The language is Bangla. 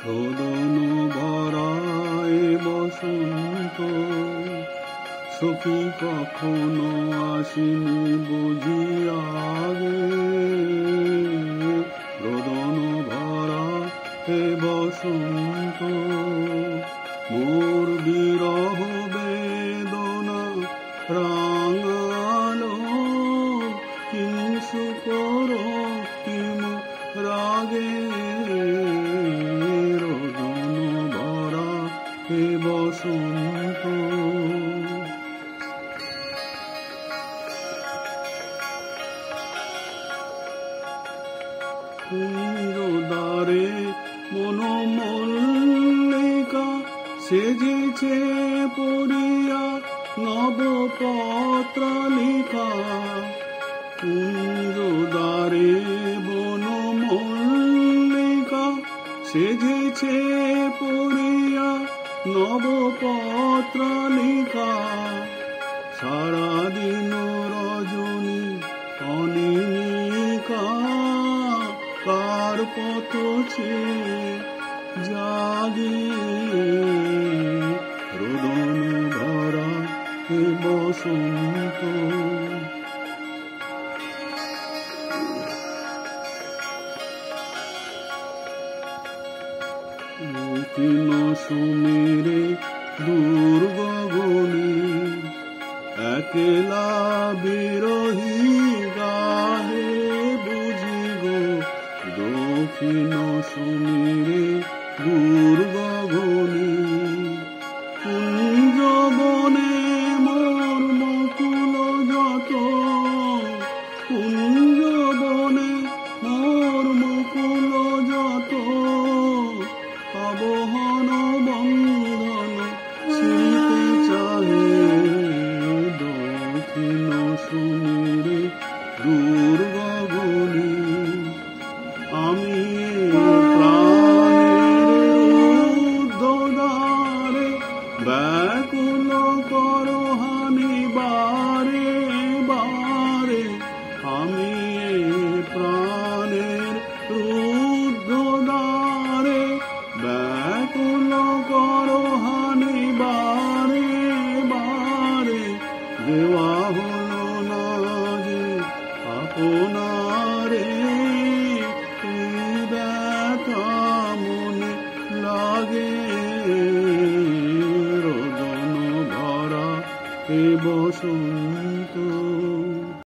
রোদন ভরায় বসন্ত, সখী কখনো আসিনি বুঝি আগে। রোদন ভরা হে বসন্ত, মোর বিরহ বেদনা রাঙালো, কিংসুক রক্তিম রাগে। রোদন ভরা হে বসন্ত, দ্বারে মনোমল্লিকা সেজেছে পড়িয়া নবপত্রালিকা। কুঞ্জদ্বারে বনমল্লিকা সেজেছে পড়িয়া নবপত্রালিকা। সারাদিন রজনী অনিমিকা, কার পথ জাগে। রোদন ভরা হে বসন্ত, দক্ষিণ সমীরে দুর্গগণী, একলা বিরহী গাহে বুঝি গো। দক্ষিণ সমীরে দুর্গগণী, কুঞ্জবনে মোর মুকুল যত। কুঞ্জবনে মোর মুকুল যত, আবহন বন্ধন ছিঁড়তে চাহে। দক্ষিণ সমীরে দুর্গগণী, আমি প্রাণের উদ্ধদারে ব্যাকুল করহানি বারে বারে। আমি